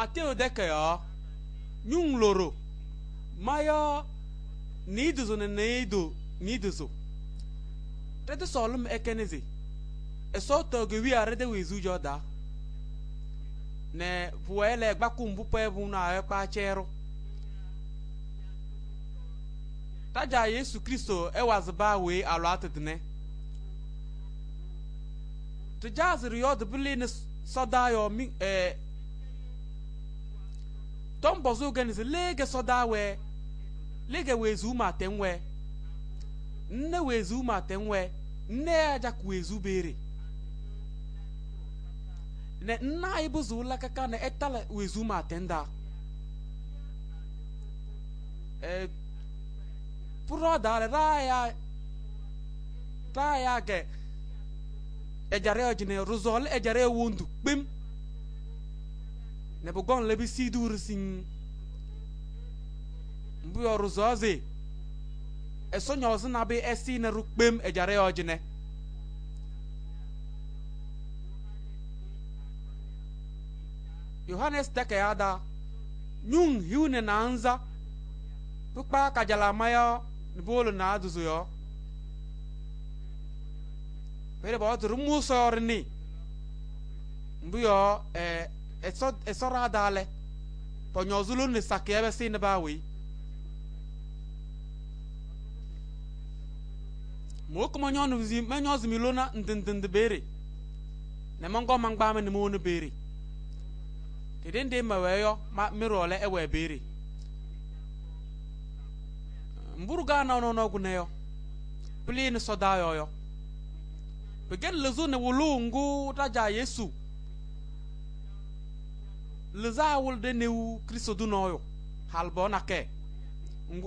Mateo deke yo nyung loro maya niduzo ne niduzo tete solum ekenezi eso to ge wi are de wezu joda ne vuele gbakumbu pe bu na e pa chero taja Yesu Kristo e wazba we alo atedne to jazri yo de bili soda yo mi tom bozoganize lege soda we lege wezu ma tenwe nne wezu ma tenwe nne aja ku wezu bere ne nna ibuzu la kaka ne etala wezu ma tenda puro da raya ge ejare ojine rozol ejare wundu bim ne bugon lebi sidur sin mbuyo rozoze esonyo zina be esi na rukbem ejare ojine Yohanes takayada nyung hiune na anza pukpa kajala maya nbolo na aduzo yo pere bo to rumu sorni mbuyo esora dale ponyozulu ni sakebe sin bawi mo ko nyonu zi menyoz milona ndindinde bere ne mongo mangba me ni mo no bere tidende maweyo ma mirole ewe bere mburuga na no guneyo plin soda yo pegen lezu ne wulungu taja Yesu leza wul de new Kristo du noyo halbo na ke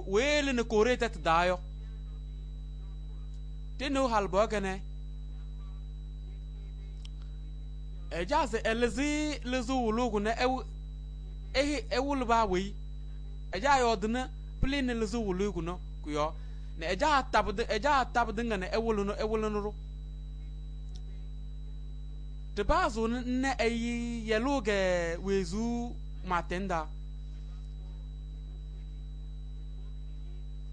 wele ne korete dayo tenu halbo gene ejaze elezi lezu wulugu ne ewul ba we eja yo dene plin lezu wulugu no kuyo ne eja tabde ngane ewulu no de bazo ne ayi yeluge wezu matenda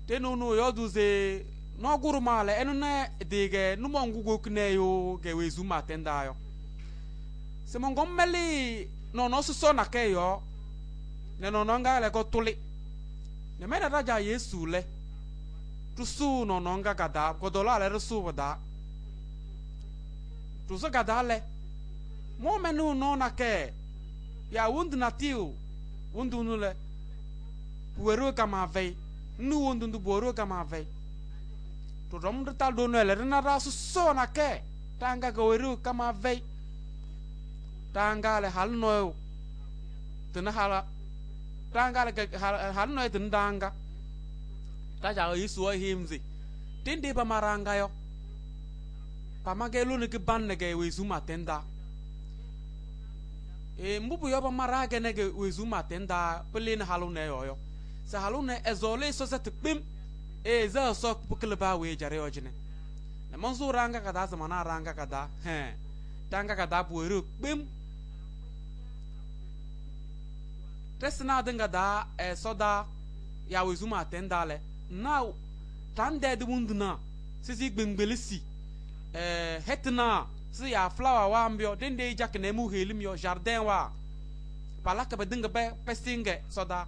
tenu no yoduze no guru male enu ne dege numo ngugo kne yo ge wezu matenda yo se mongo meli no so na ke yo ne no ngale ko tuli ne mena raja Yesu le tusu no nga gada godola le rusu wada tuso gada le mo menu no na ke ya wundu natiu wundu nule pueru kama vei nu wundu ndu boru kama vei to rom de tal do no le na rasu so na ke tanga go weru kama vei tanga le hal no tena hala tanga le hal no tendanga ta ja Yesu himzi tindi ba maranga yo pamagelu ne ke banne ge wezu matenda mbubu yo ba marage ne ge wezu matenda pelin halune yo se halune ezole so set pim za so pukle ba we jare ojine na manzu ranga kada zamana ranga kada tanga kada bueru pim tesna denga da soda ya wezu matenda le now tande de munduna sisi gbengbelisi hetna si ya flower wa ambio dende jak na mu helim yo jardin wa palaka be dinga be pestinge soda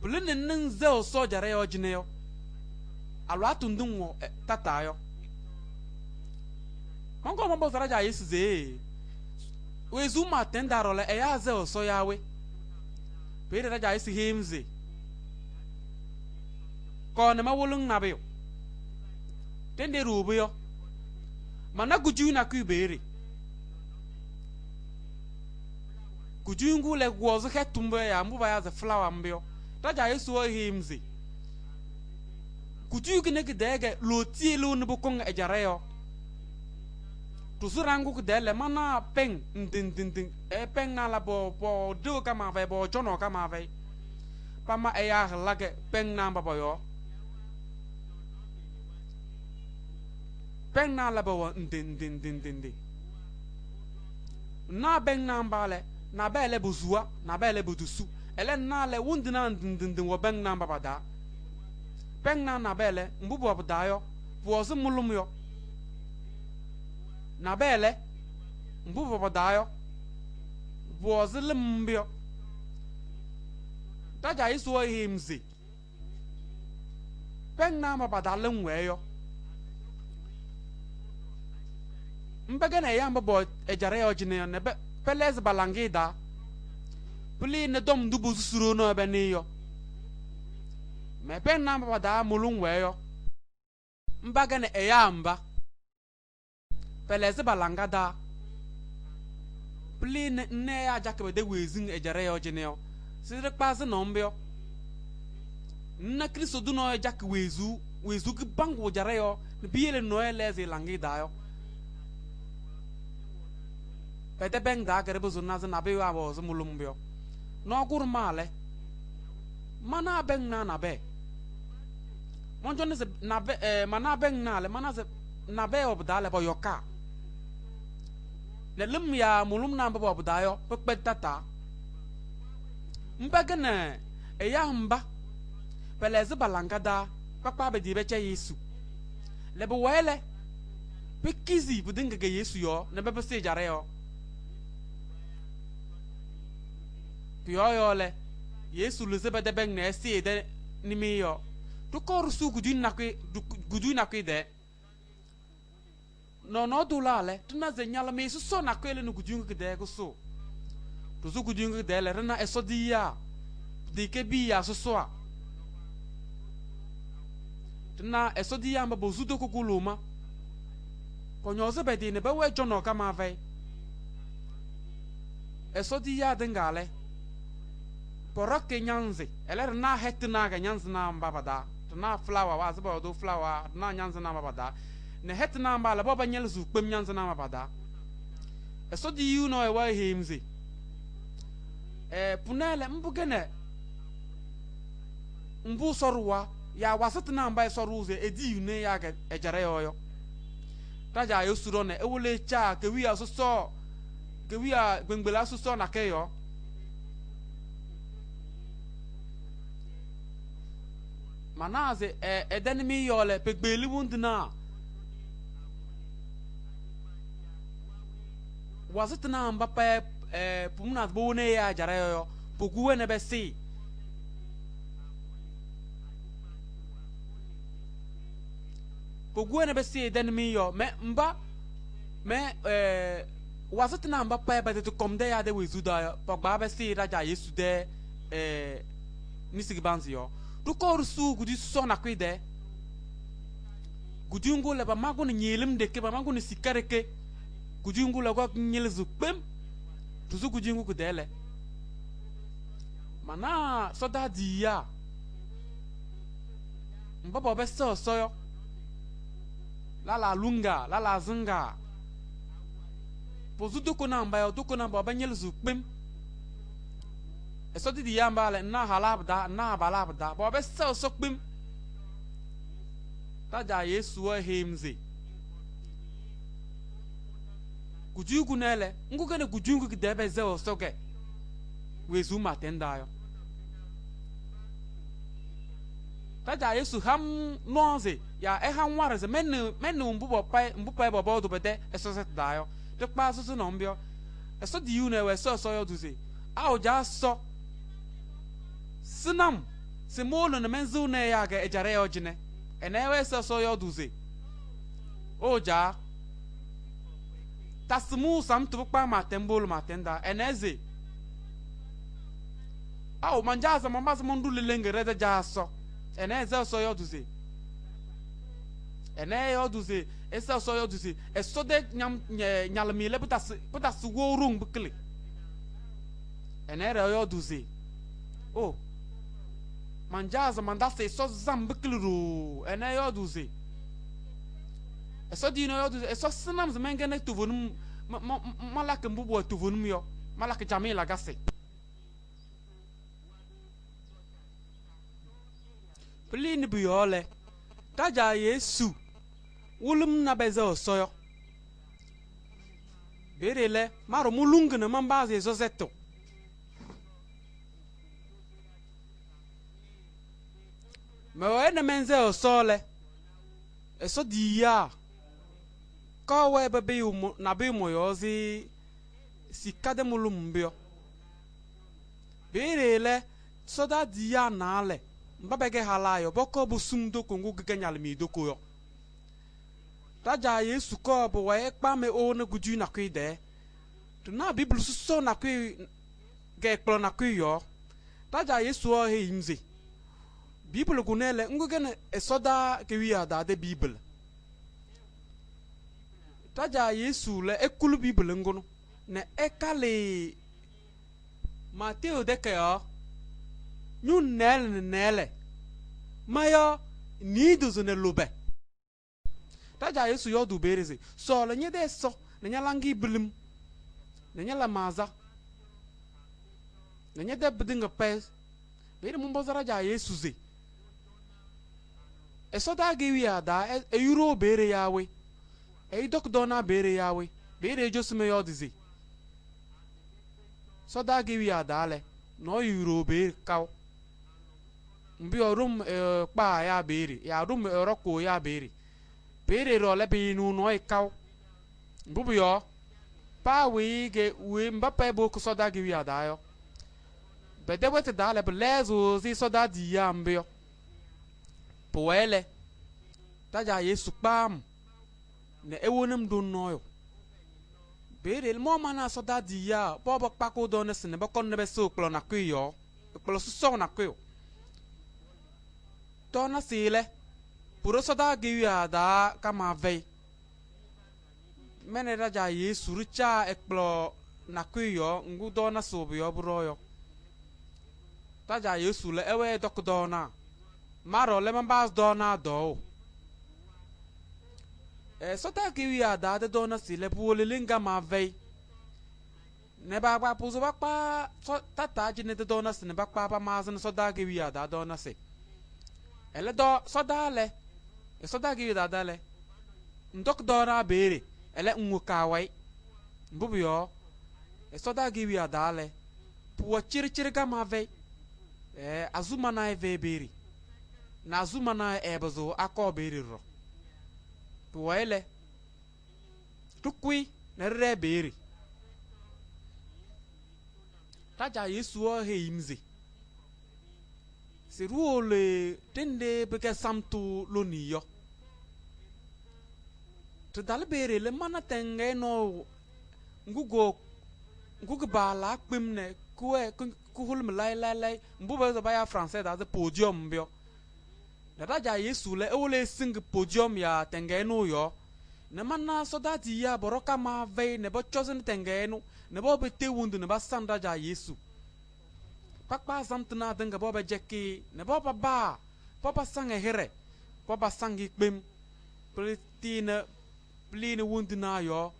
bulin nin zo so jare yo jine yo alwatu ndun wo tata yo mongo mombo zaraja Yesu ze wezu matenda role ya zo so yawe pere raja Yesu himze ko ne mawulun nabiyo tende rubiyo mana guju na kubere guju ngule gwozo hetumbe ya mbuba ya ze flower mbio raja Yesu himze guju gine gidege loti lu ne bukong ejareyo tusurangu kudele mana peng ndindinding peng na la bo do kama ve bo jono kama ve pama eya lage peng na babo yo peng na la bo ndindindindindi na beng na mbale na bele buzua na bele budusu ele na le wundina ndindin wo beng na mbabada beng na bele mbubu abdayo buozu mulum yo na bele mbubu abdayo buozu limbyo taja isu himzi beng na mbabada lenweyo mbegana ya mbabo ejare yo jine ne pelez balangida puli ne dom dubu suro no be ni yo me pen na mbada mulun weyo mbagana ya mba pelez balangada puli ne ya jakabe de wezin ejare yo jine yo sire kpazi no mbyo na kristo du no jak wezu ki bangu jare yo biele no eleze langida yo pete beng da kere buzu na zina be wa bo mulum bio no gur male mana beng na be monjo ne se na be mana beng na le mana se na be obda le bo yoka le lum ya mulum na bo obda yo pe tata mbagana ya mba peleze balangada papa be di be che yesu le bo wele pe kizi budinga ge yesu yo ne be se jare yo piyo le yesu le zebe de beng na esi de nimi yo to kor su gudu na kwe de no dula le tuna ze nyala me su so na kwe le no gudu de ko so to su gudu de le rena eso di ya de ke bi ya so a tuna eso di ya mba bozu do kukuluma ponyo zebe de ne be we jono kama vai eso di ya de ngale porok nyanzi eler na hetna ga nyanzi na mbabada na flower wa zaba do flower na nyanzi na mbabada ne hetna mbala baba nyel zu kpem nyanzi na mbabada eso di you know e wa himzi punele mbugene mbu sorwa ya wasatna mba soruze edi une ya ga ejare yoyo taja yo suro ne ewule cha ke wi asoso ke wi a gbengbela asoso na keyo manaze edenimi yole pegbeli wundna wasitna mbape pumna bone ya jarayo poguwe ne besi edenimi yo me wasitna mbape ba de komde ya de wezuda pogba besi raja yesu de nisigbanzi yo tukor su gudi so na kwide gudi ngule ba magun nyelim de ke ba magun sikareke gudi ngule go nyel zu pem tu su gudi ngu dele mana so da dia mbaba be so yo la lunga la zunga pozu doko na mba yo doko na ba nyel zu pem eso di yamba le na halabda na balabda bo be so kpim taja yesu o himzi kujugu nele ngugene kujugu kidebe zeo soke wezu matenda yo taja yesu ham noze ya ham wareze menu mbupa bobo do bede eso set dayo te pa so no mbio eso di you na we so yo duze a ja so sinam simolo na menzu ne ya ga ejare ojine enewe so yo duze oja tasmu sam tu pa matembol matenda eneze aw manjaza mama mundu lelengere de jaso eneze so yo duze ene yo duze esa so yo duze eso de nyalmile butas worung bukle ene yo duze oh manjaza mandase so zambuklu ene yo duze eso dino yo duze eso sinam zmengene tuvunum malaka mbubo tuvunum yo malaka jamila gase plini biyole taja yesu wulum na bezo soyo berele maro mulungna mambaze zozetto me wena menze osole eso diya ka we bebe na be moyozi sikade mulumbio berele soda diya nale mbabege halayo boko bu sumdo kongu ganyal mi doko yo taja Yesu ko bo wa ekpa me o na guju na kwide to na biblu so na kwi ge ekplo na kwi yo taja Yesu o he imze biblu gunele ngugene esoda ke wi ada de biblu taja Yesu le ekulu biblu ngono ne ekale Mateo de ke yo nyun nele mayo ni duzu ne lobe taja Yesu yodu bereze so le nye de so ne nyalangi bilim ne nyala maza ne nye de bidinga pes bere mun bozara ja Yesu ze eso da gewi ada e euro bere yawe e dok dona bere yawe bere josume yodize so da gewi ada le no euro be kaw mbi orum pa ya bere ya rum roko ya bere bere ro le bi nu no ikaw mbubu yo pa we ge we mbapa bo ko soda gi wi adayo be de wete dale blezo zi soda di ya mbio poele taja Yesu pam ne ewonem do noyo bere mo mana soda di ya bobo pako do ne sene bako ne be so klo na kuyo klo so na kuyo to na sile puro soda gi wi ada kama vei mene raja Yesu richa ekplo na kuyo ngudo na sobyo broyo taja Yesu le ewe dokdona maro le mambas dona do sota kiwi ada de dona sile pule linga ma vei ne ba ba puzo ba pa tata jine de dona sine ba pa mazan soda kiwi ada dona se ele do soda le soda kiwi ada le ndok dona bere ele nwukawai mbubu yo soda giwi adale puwa chiri ga mave azuma na eve beri na azuma na ebezo akọ beri ro puwa ele tukui na re beri taja Yesu o he imze siruole tende beke samtu loniyo to dalbere le mana tenge no ngugo bala kpimne ku hulm lai mbuba za baya français da the podium bio da ja Yesu le ewole sing podium ya tenge no yo ne mana so that ya boroka ma ve ne bo chosen tenge no ne bo be te wundu ne ba sanda ja Yesu pakpa samtna denga bo be jeki ne bo ba papa sange here papa sangi kpim pritina plini wundi na yo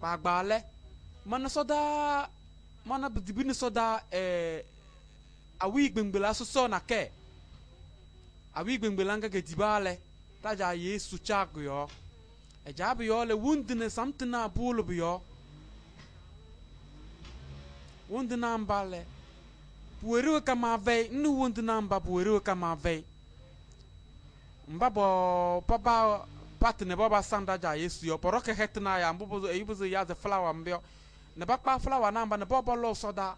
pagbale mana soda mana bidibini soda awi gbengbela so na ke awi gbengbela nga gedibale taja Yesu chago yo ejabu yo le wundi ne samtina bulu yo wundi na mbale puweru kama ve nu wundi na mba puweru kama ve mbabo papa patne baba sanda ja Yesu yo poroke hetna ya mbubo eyibuzo ya the flower mbio ne bakpa flower namba ne bobo lo soda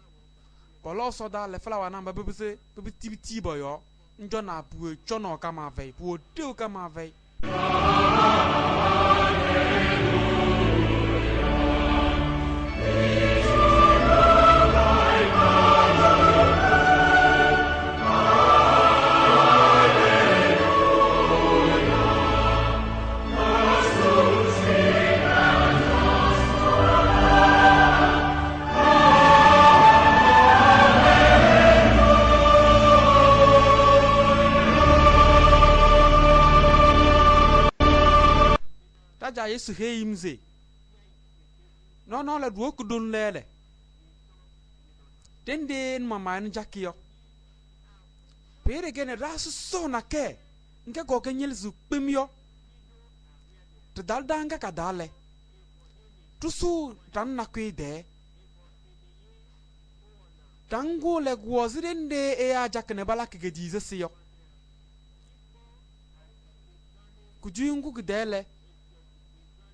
le flower namba bibise bibiti boyo njo na pu chono kama ve pu de kama ve taja Yesu he imze no le duoku dun lele dende mama ni jakiyo pere gene rasu so na ke nke go ke nyelzu kpemyo to daldanga ka dale tusu tan nakwide tango le gwozirende e ya jakne balak ge Jesus yo kujungu gdele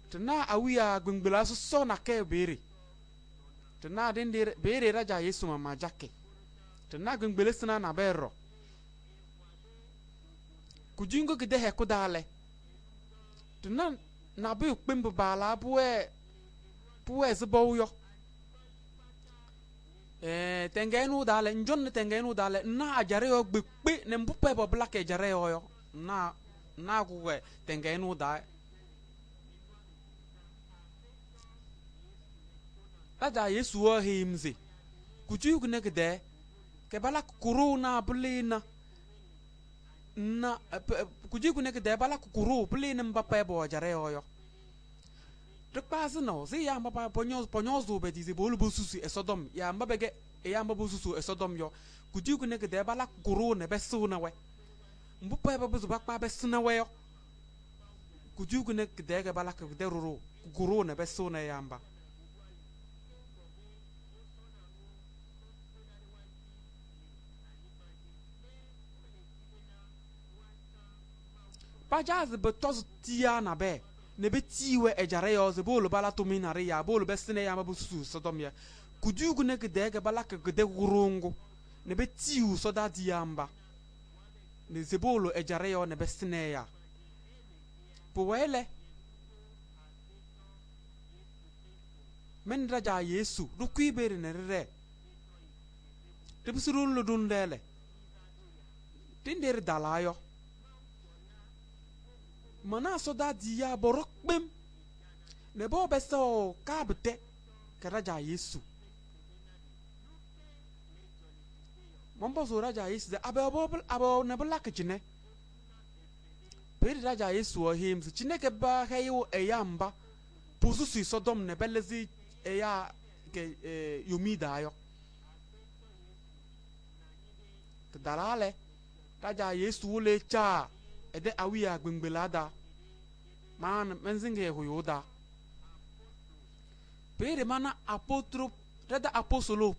tana awiya gbengbela so na ke bere tana dende bere raja Yesu mama jakke tana gbengbele sina na berro kujungu gde he kudale tana na be kpembu bala buwe zbo yo tengenu dale njon tengenu dale na ajare yo gbekpe ne mbupe bo black ajare yo na kuwe tengenu da aja Yesu o himze kuju kunne gede ke bala kuru na blina na kuju kunne gede bala kuru blina mbape bo ajare yo tukpazi no zi ya mbaba ponyozo be dizi bolu bosusu esodom ya mbabege ya mbabosusu esodom yo kuju kunne gede bala kuru ne besu na we mbupa ba buzu bakpa besu na we yo kuju kunne gede bala gede ruru kuru ne besu na ya mba pajaz betoz tia na be ne be tiwe ejare yo ze bolu bala to minare ya bolu besne ya mabusu sodom ya kujugu ne gede bala ke gede gurungu ne be tiu soda diamba ne ze bolu ejare yo ne besne ya powele men raja Yesu rukwibere ne re te bisuru lu dundele tindere dalayo mana soda diya borok bem ne bo beso kabte karaja Yesu mombo so raja Yesu abo ne blak jine peri raja Yesu o hims jine ke ba hayo eyamba pususu sodom ne belezi eya ke yumida yo dalale raja Yesu le cha ede awiya gbengbelada man menzinge huyuda pere mana apotro reda apostolo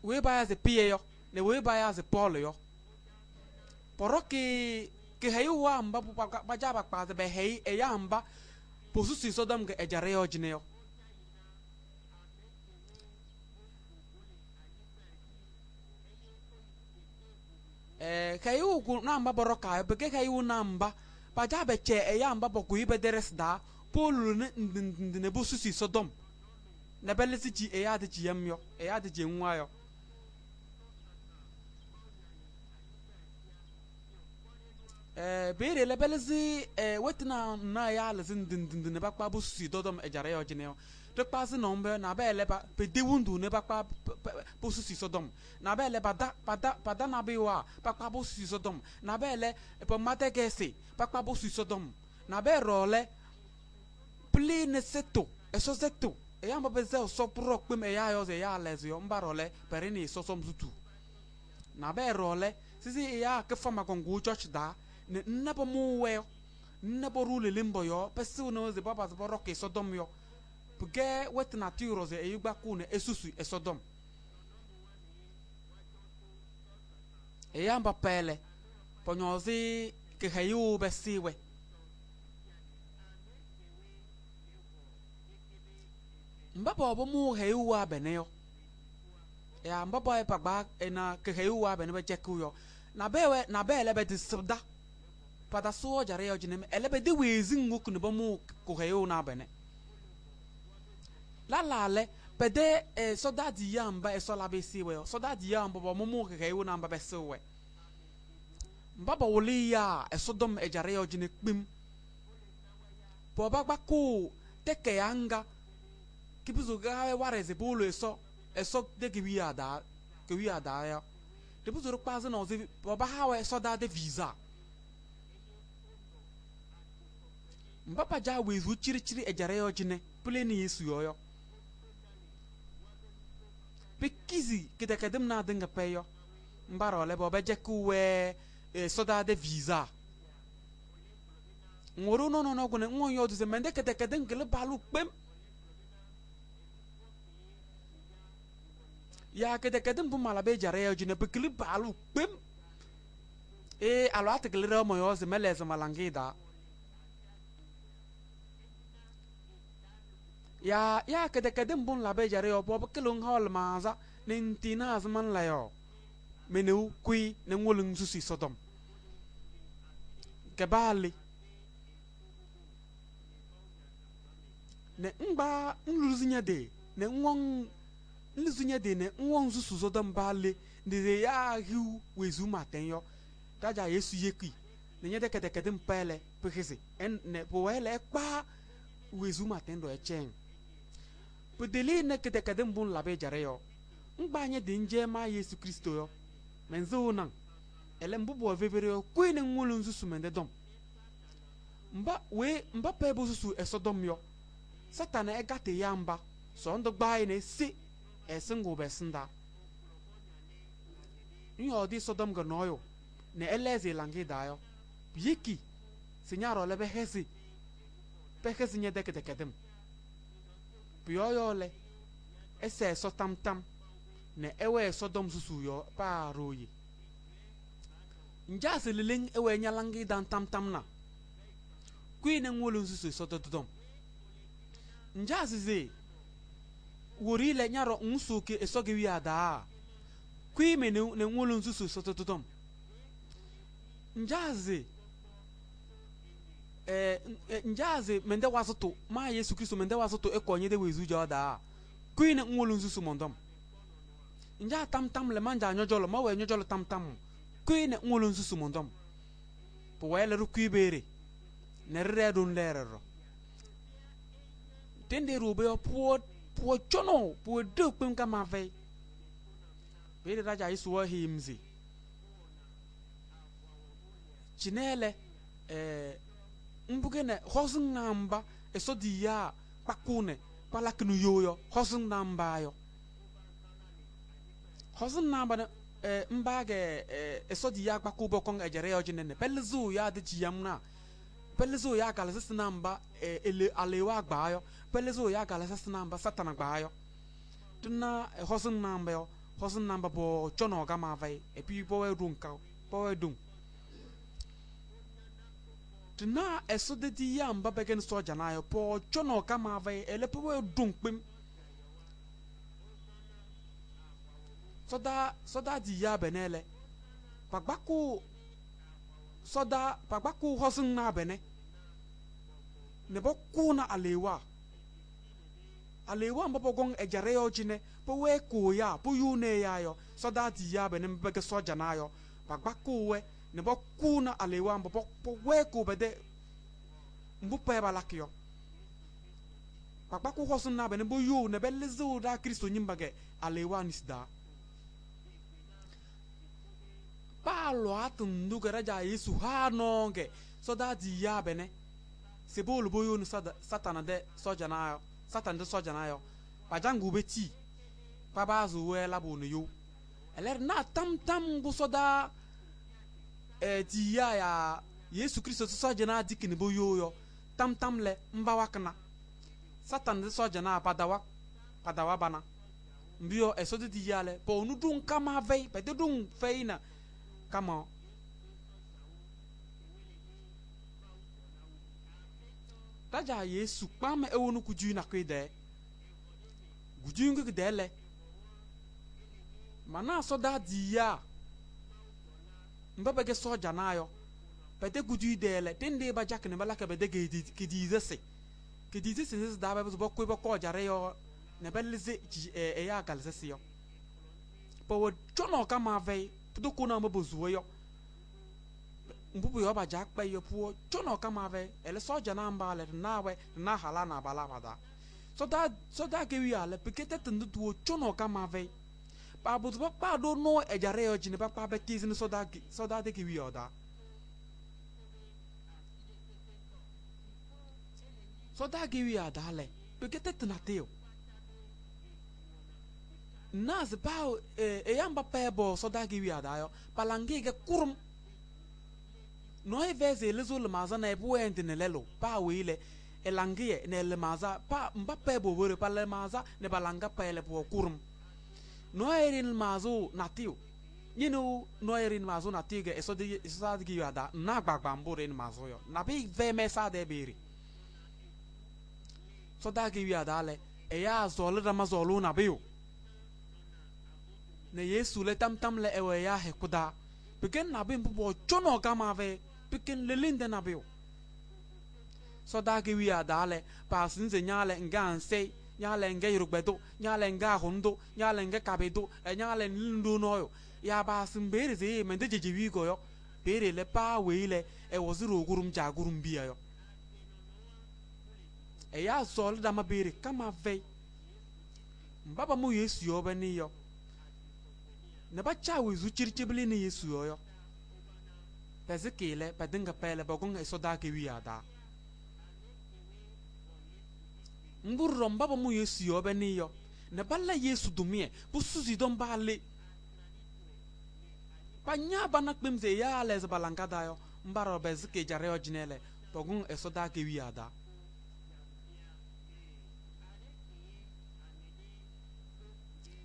we baya ze pie yo ne we baya ze Paul yo poroki ke hayu wa mba bajaba kwa ze be hei e ya mba posusi sodom ke ejare yo jine yo kayu ku namba boroka be kayu namba paja be che e ya mba boku ibe deres da polu ne bususi sodom na belesi ji e ya de ji yamyo e ya de ji nwa yo bere le belesi wetina na ya le ne bakpa bususi dodom ejare yo jine yo to pass nombe na be le ba pe de wundu ne bakpa bususi sodom na be le pada na be wa bakpa bususi sodom na be le pe mate kese bakpa bususi sodom na be role pli ne seto eso seto e ya mbe ze so pro pe me ya yo ze ya les yo mba role per ni so som zutu na be role sisi ya ke fama kongu church da ne na bo mu we na bo rule limbo yo pe su no ze baba ze roke sodom yo puge wetina tiro ze eyugba ku ne esusu esodom eyamba pele ponyozi ke hayu besiwe mbaba obo mu hayu wa beneyo ya mbaba e pagba ena ke hayu wa bene be cheku yo na bewe na bele be disda pada so jare yo jinem elebe de wezi ngoku ne bo mu ko hayu na bene la pede soda di yamba sola besiwe soda di yamba bo mu ke hayu na mba besiwe mbaba woli ya sodom ejare yo jine kpim bo bagba ko teke yanga kibizo ga wareze bolo eso de ki ada ya de buzo kpaze no ze bo ba hawe soda de visa mbaba ja wezu chiri ejare yo jine pleni Yesu yo pikizi kitakadem na dinga peyo mbaro le bo be jeku we soda de visa ngoro no gune ngon yo duse mende kete ngele balu pem ya kete bu malabe jare yo jine bekili balu pem alo atekele mo yo se meleze malangida ya kete bu labe jare yo bo kelung hol maza nintina azman la yo menu kui ne ngolung susi sodom ke bali ne ngba nluzinya de ne ngong nluzinya de ne ngong susu sodom bali de ya hiu wezu maten yo daja yesu yeki ne nyede kete mpele pekese en ne poele pa wezu maten do echen pedeli ne kete mbun labe jare yo ngba nye de nje ma yesu kristo yo menzo nan ele mbubo vevere yo kwene ngulu nsusu mende dom mba pebo susu esodom yo satana egate yamba so ndo gbae ne si esingo besinda nyo di sodom ga noyo ne eleze langi dayo yiki sinyaro lebe hesi pekesi nye dekedem biyoyo le ese so tam ne ewe sodom susu yo pa royi njase liling ewe nyalangi dan tam na kwine ngolo susu so dodom njase ze wori le nyaro nsuke esoge wi ada kwi me ne ngolo susu so dodom njaze njaze mende wasoto ma yesu kristo mende wasoto ekonye de wezu joda kwine ngolo susu mondom nja tam le manja nyojolo ma we nyojolo tam kwine ngolo nsusu mondom po wele ru kwibere ne redun lerero tende rube yo po chono po de pem kama ve bere raja isu wa himzi chinele mbugene hosun namba esodiya pakune palakinu yoyo hosun namba yo hosun namba na mbage esodi ya gbaku bokong ejere yo jinene pelzu ya de jiyamna pelzu ya kala namba ele alewa gbayo pelzu ya kala namba satana gbayo tuna hosun namba bo chono ga mavai e pi bo edun ka bo edun tuna esodi di ya mba begen soja na yo po chono ga mavai ele po edun pim soda di ya benele pagbaku hosun na bene ne boku na alewa mbo gong ejare yo jine po we ku ya po yu ne ya yo soda di ya bene mbege soja na yo pagbaku we ne boku na alewa mbo po we ku bede mbu pe balakyo pagbaku hosun na bene bo yu ne belezu da kristo nyimbage alewa nisda palo atundu garaja yesu hanonge so that ya bene se bolu boyo no satana de soja na yo pajangu beti pabazu we labo no yo eler na tam bu soda di ya yesu kristo soja na dikini boyo yo tam le mbawakna satan de soja na padawa bana mbio esodi di yale po nu dun kama vei pe de dun feina kama taja yesu kpam ewonu kuju na kwede guju ngi dele mana soda diya mbaba ge soja nayo pete guju dele tende ba jakne bala ka bede ke dizese da ba bo ko jare yo ne belze ya galse yo po chono kama vei do kuna mbo zuwo yo mbubu yo ba jakpa yo puo chono kama ve ele soja na mbale na hala na bala bada so da ke wi ale pikete tundu tuo chono kama ve pa bu pa do no ejare yo jine pa be tizini so da de ke wi oda so da ke wi ada le pikete tunateo nas bao yamba pebo so da ke wi ada yo palangi ge kurum no veze lezo le maza na ebu ende ne lelo pa wile elangie ne le maza pa mbappe bo wore pa le maza ne balanga pa ele bo kurum no erin mazo natiu yinu no erin mazo natige eso de gi yada na gbagba mbore ni mazo yo na bi ve mesa de beri so da gi yada le e ya zole da mazolu na biu ne Yesu le tam le ewe ya hekuda piken na bi mbo chono kama ve piken lelinde na biu so da gi yada le pa sinze nyale nganse nyale nge yurugbedo nyale nga hondo nyale nge kabedo nyale ndu noyo ya ba simbere ze mende jejewi go yo bere le pa weile e wozuru ogurum jagurum biya yo e ya sol da mabere kama ve mbaba mu Yesu yo bani yo ne ba cha wezu chirchibili ni Yesu yo pezekele pedinga pele bogun e soda ke wi ada ngurro mbaba mu Yesu yo bani yo ne balla Yesu dumie bu suzi don bale panya bana kpemze ya lez balangada yo mbaro bezike jare ojinele bogun e soda ke wi ada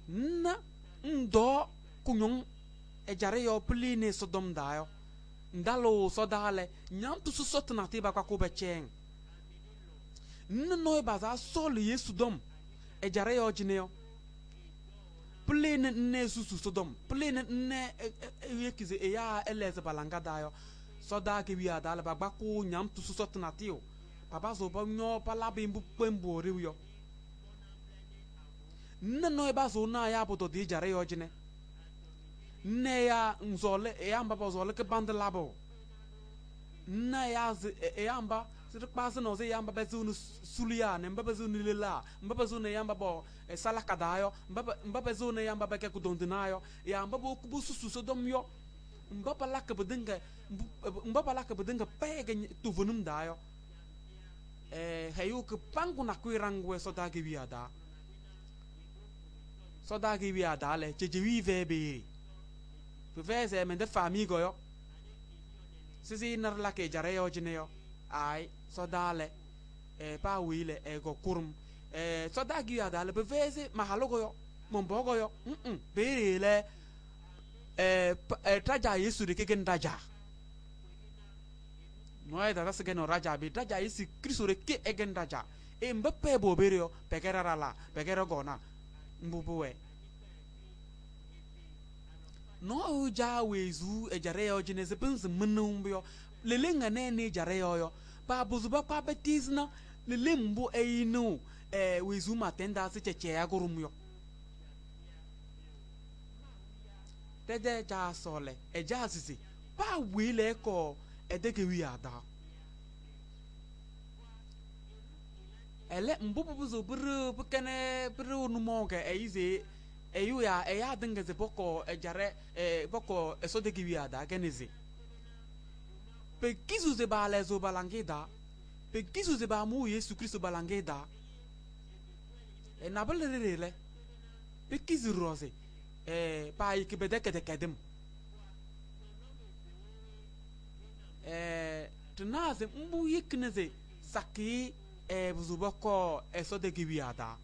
na ndo kunyon e jare yo pline sodom dayo ndalo sodale nyantu susot na tiba kwa kubecheng no baza sol Yesu dom e jare yo jineo pline ne susu sodom pline ne yekize e ya eleze balanga dayo soda ke wi adala bagba ku nyantu susot na tio baba zo bo nyo pala bimbu pembo riyo no bazo na ya bodo di jare yo jine ne ya nzole e amba bozole ke bandlabo na ya e amba sir pasa no ze yamba bezunu sulia ne mbaba zunu lela mbaba zunu yamba bo e salaka dayo mbaba zunu yamba be ke kudondinayo ya mbaba ku busu sodom yo mbaba laka bedinga pege tuvunum dayo hayu ke pangu na kuirangwe soda ge wiada soda ge wiada le jejewi vebe veze mende famigo yo sisi nar la ke jare yo jine yo ai sodale pa wile go kurum soda gi ya dale beveze mahalogo yo mombogo yo berele traja Yesu de kegen traja noy da se geno raja bi traja Yesu Kristo de ke egen traja mbappe bo berio pekera rala pekera gona mbubuwe no ja wezu ejare yo jine se pinse menumbo lelenga ne jare yo ba buzuba pa betizna lelembo einu wezu matenda se cheche ya gurum yo tede ja sole eja sisi ba wile ko edeke wi ada ele mbubu buzo buru bukene buru numoke eize eyu ya dinga ze boko ejare boko esodeke wi ada kenezi pe kizu ze ba lezo balangeda pe kizu ze ba mu Yesu Kristo balangeda na balere pe kizu rose pa ikibede kede kedem tunaze mbu yikneze saki buzuboko esodeke wi ada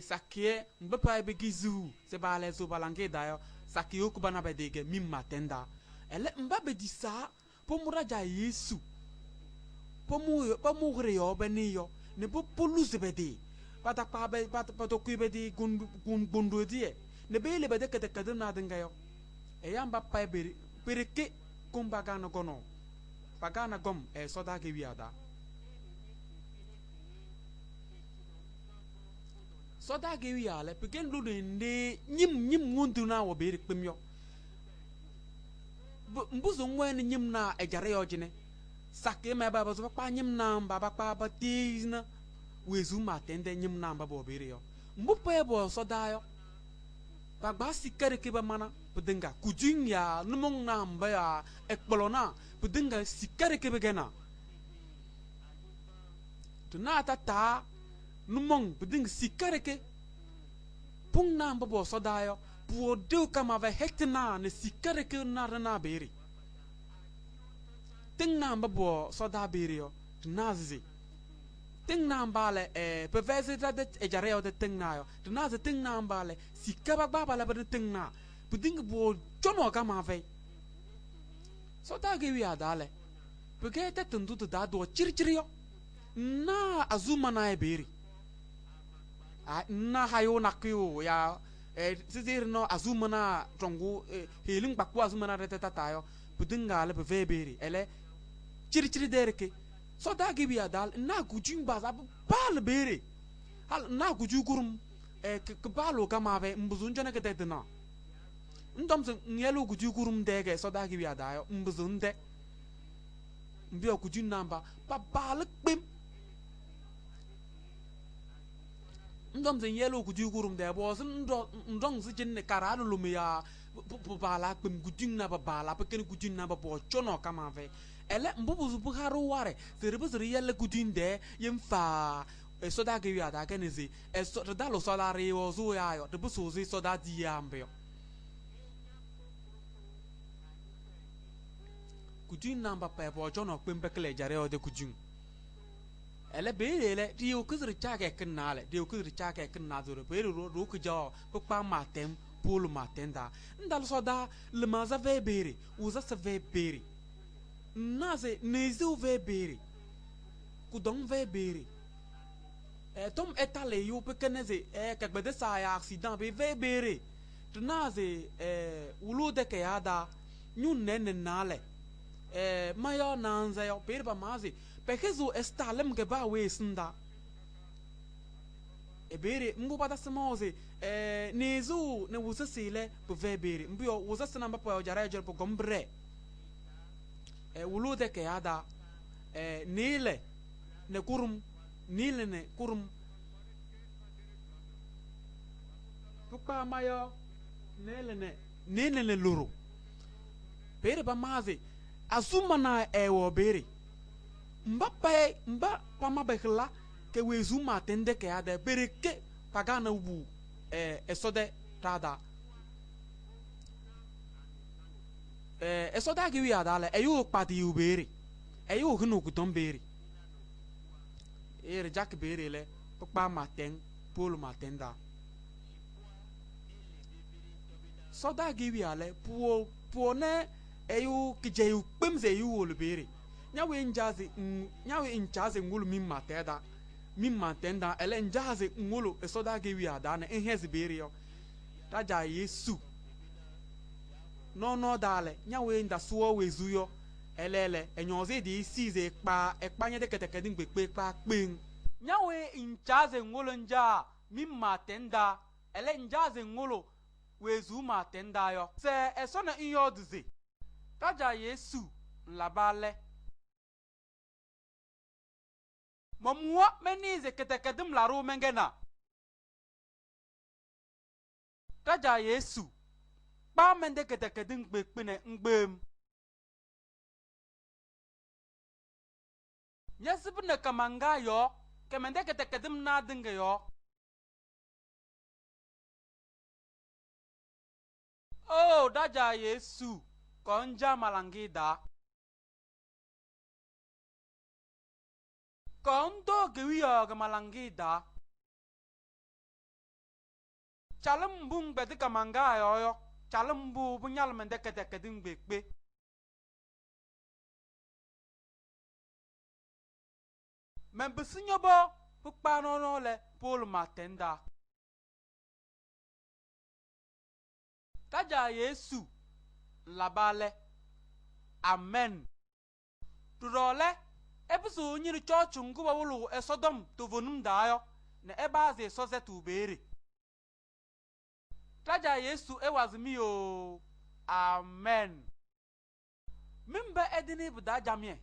sakie mbapa be gizu se ba lezo balangeda yo sakie okubana bedege mimma tenda ele mbabe disa pomuraja Yesu pomu reyo beniyo ne popolu zebede pata pa be pato kuibedi gundu die ne bele bede kete kede na dinga yo yamba pa be pereke kumbaga no gono pagana gom soda ge wiada soda ge wiale pegen lu ne nyim ngundu na wo be rekpemyo mbuzo ngwen nyim na ejare yo jine sakke me baba zo pa nyim na baba pa batizna wezu matende nyim na baba be yo mbu pe bo soda yo bagba sikere ke ba mana pedinga kujinya numong na mba ya ekbolona pedinga sikere ke begena tuna tata numong pedinga sikere ke pung na mba bo soda yo buo deu kama ve hektina ne sikare ke na beri ting na mbo soda beri yo nazi ting na mbale peveze de ejare de ting na yo nazi ting na mbale sikaba baba la de ting na buding buo jono kama ve soda ge wi adale pege te tundu da do chirchiri yo na azuma na beri na hayo nakyo ya sizir no azuma na tongu healing bakwa azuma na retata tayo budinga le beveberi ele chiri dereke so da gibi adal na gujin baza bal bere hal na guju kurum ke balo kama be mbuzun jana ke tetna ndom se ngelo guju kurum dege so da gibi adayo mbuzun de mbio gujin namba ba bal bim ndom se yelo guju kurum de bo sun ndong se jinne karanu lumia bala bim gujin na ba bala pe ken gujin na ba bo chono kama ve ele mbubuzu buharu ware seribuzuri yele gujin de yemfa soda ge ya da kenezi so da lo soda re wo zu ya yo de busuzi soda di ambe gujin namba pe bo chono pembe kle jare o de gujin ele be ele di o kuzuri chake kenale di o kuzuri chake kenazuro be ro ku jo pa matem pulu matenda ndal soda le maza ve bere uza se ve bere naze nezu ve bere kudong ve bere tom etale yu pekeneze kagbede sa ya accident be ve bere naze ulu de ke ada nyun nene nale mayo nanza yo per ba mazi pekezo estalem ke ba we sinda bere mbu bada semoze nezu ne wusasile be ve bere mbio wusasina mba po jara jor po gombre wulude ke ada nile ne kurum tukpa mayo nile ne luru bere ba mazi azuma na wo bere mba pama behla ke wezuma tende ke ada bere ke pagana wu esode tada esoda gi wi adale ayu pati ubere ayu hunu kutom bere jack bere le pa maten polo matenda soda gi wi ale puo ne ayu kije yu pemze yu wol bere nyawe njaze ngulu mi matenda ele njaze ngulu esoda gi wi adane enhez bere yo taja yesu no dale nyawe nda suo wezuyo elele enyoze di size ekpanye de ketekedi ngbepe pa pin nyawe inchaze ngolo nja mimma tenda ele njaze ngolo wezu ma tenda yo se esona iyo duze taja yesu labale mamwa menize ketekedim laru mengena taja yesu ba mende ketekedin gbekpene ngbem nyasibne kamanga yo kemende ketekedim na dinge yo oh daja yesu konja malangida kondo gewiyo ga malangida chalam bung bedi kamanga yo chalambu bunyal mende ketekedin gbekpe membisinyo bo pukpano no le pol matenda taja yesu labale amen turole ebisu nyiri church nguba wulu esodom tovonum dayo ne ebaze sozetu bere taja yesu ewazimi o amen mimbe edini buda jamie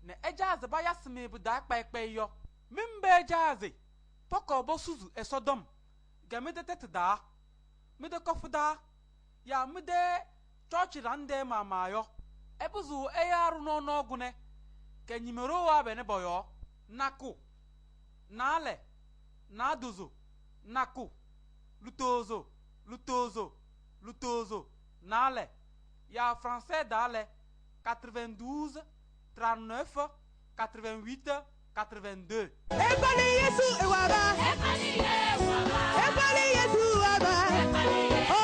ne ejaze ba yasimi buda kpekpe yo mimbe ejaze poko bosuzu esodom gamede tetda mide kofuda ya mide church rande mama yo ebuzu eyaru no nogune kenyimero wa bene boyo naku nale naduzo naku lutozo Lutozo, Nale, ya français Dale, 92, 39, 88, 82. Ebali Yesu Ewaba. Ebali Yesu Ewaba.